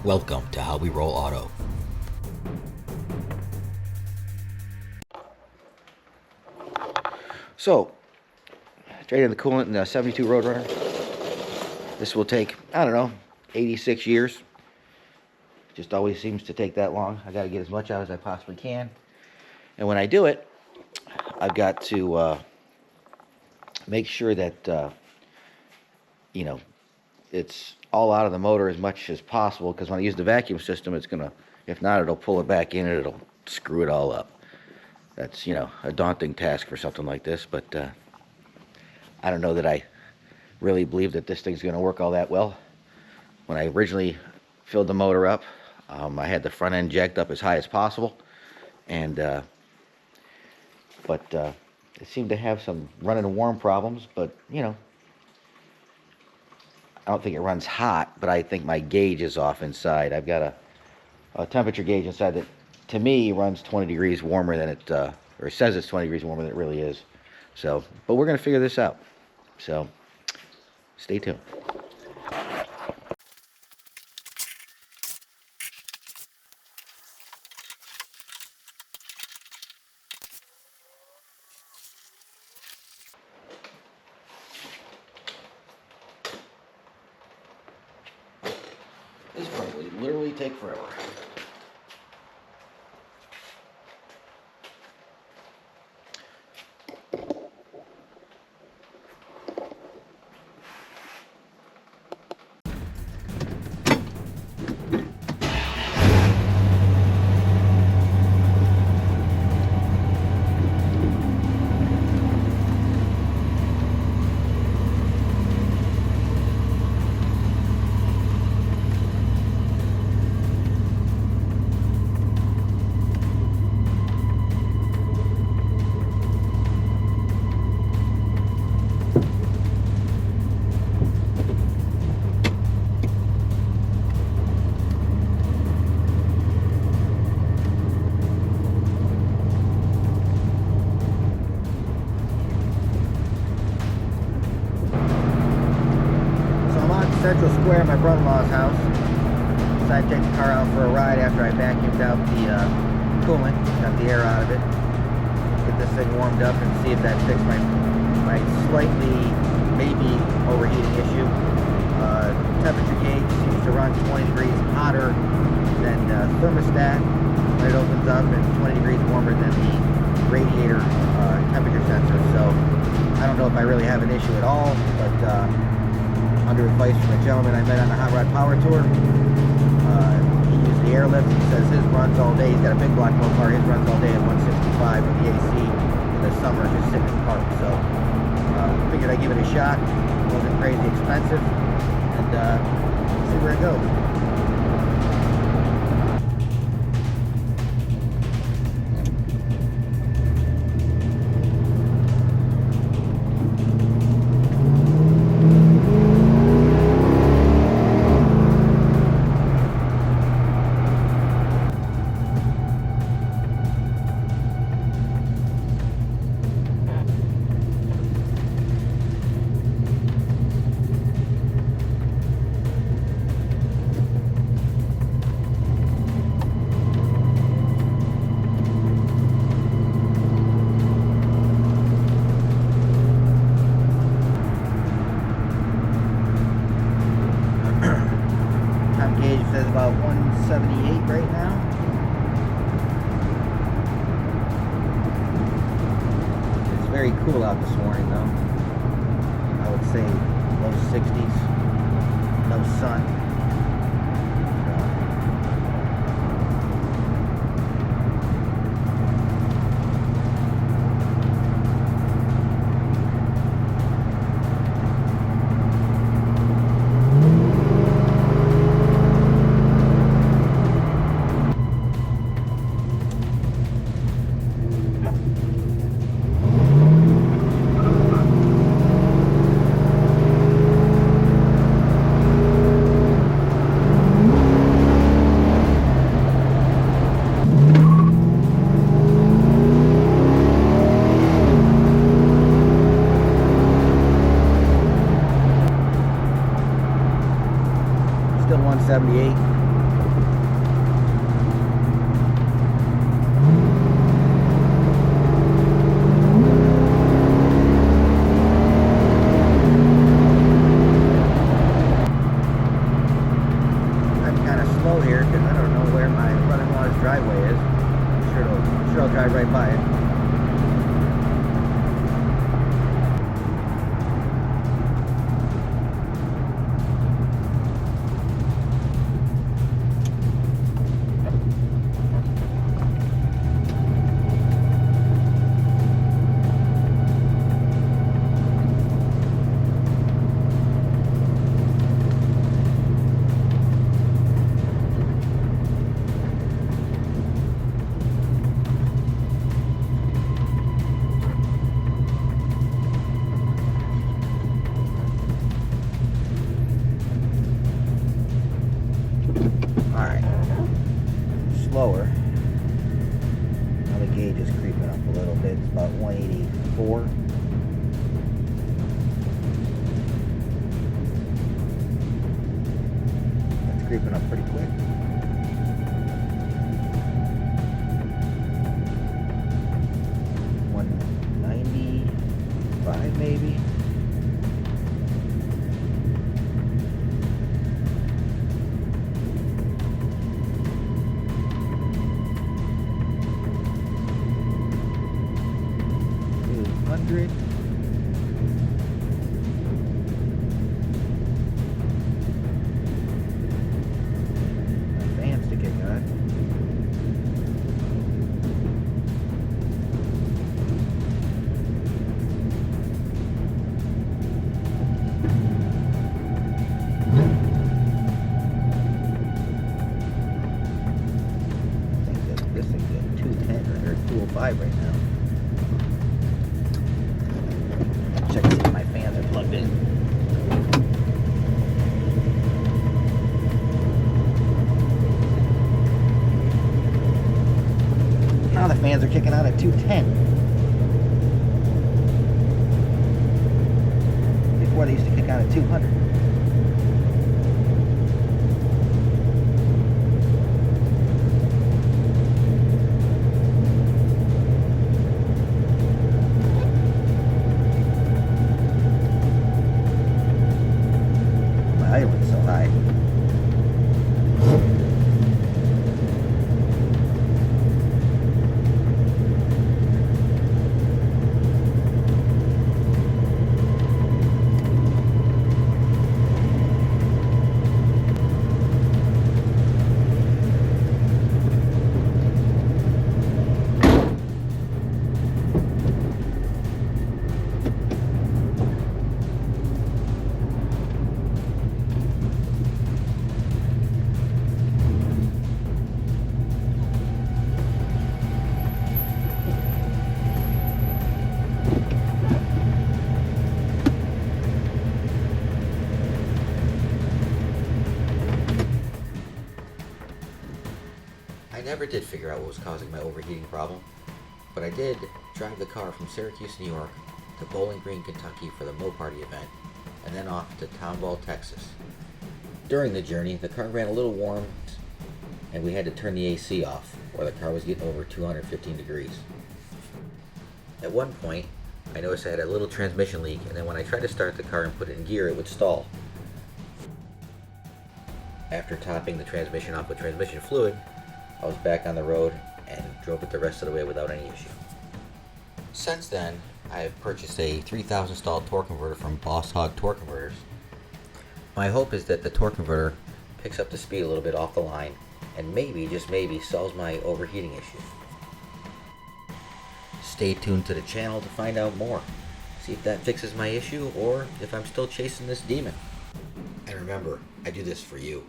Welcome to How We Roll Auto. So, traded the coolant in the 72 Roadrunner. This will take, I don't know, 86 years. Just always seems to take that long. I got to get as much out as I possibly can. And when I do it, I've got to make sure that, it's all out of the motor as much as possible, because when I use the vacuum system, it's going to, if not, it'll pull it back in and it'll screw it all up. That's, a daunting task for something like this, but I don't know that I really believe that this thing's going to work all that well. When I originally filled the motor up, I had the front end jacked up as high as possible, and but it seemed to have some running warm problems, but I don't think it runs hot, but I think my gauge is off inside. I've got a temperature gauge inside that, to me, runs 20 degrees warmer than it, or says it's 20 degrees warmer than it really is. So, but we're going to figure this out. So, stay tuned. This probably literally take forever. Central Square, my brother-in-law's house. Decided to take the car out for a ride after I vacuumed out the coolant, got the air out of it. Get this thing warmed up and see if that fixed my slightly, maybe overheating issue. Temperature gauge seems to run 20 degrees hotter than thermostat when it opens up, and 20 degrees warmer than the radiator temperature sensor. So I don't know if I really have an issue at all, but under advice from a gentleman I met on the Hot Rod Power Tour. He used the airlift. He says his runs all day. He's got a big block motor car. His runs all day at 165 with the AC in the summer, just sitting in the park. So figured I'd give it a shot. It wasn't crazy expensive, and see where it goes. Says about 178 right now. It's very cool out this morning though. I would say low 60s, no sun. Still 178. here because I don't know where my brother-in-law's driveway is. I'm sure I'll drive right by it. Slower. Now the gauge is creeping up a little bit. It's about 184. That's creeping up pretty quick. $195 maybe. $100. My fan's to kick on. I think this thing's at 210 or 205 right now. Check to see if my fans are plugged in. Now the fans are kicking out at 210. Before they used to kick out at 200. Idling so high. I never did figure out what was causing my overheating problem, but I did drive the car from Syracuse, New York to Bowling Green, Kentucky for the Mo Party event, and then off to Tomball, Texas. During the journey, the car ran a little warm, and we had to turn the AC off, or the car was getting over 215 degrees. At one point, I noticed I had a little transmission leak, and then when I tried to start the car and put it in gear, it would stall. After topping the transmission off with transmission fluid, I was back on the road and drove it the rest of the way without any issue. Since then, I have purchased a 3000 stall torque converter from Boss Hog Torque Converters. My hope is that the torque converter picks up the speed a little bit off the line and maybe, just maybe, solves my overheating issue. Stay tuned to the channel to find out more. See if that fixes my issue or if I'm still chasing this demon. And remember, I do this for you.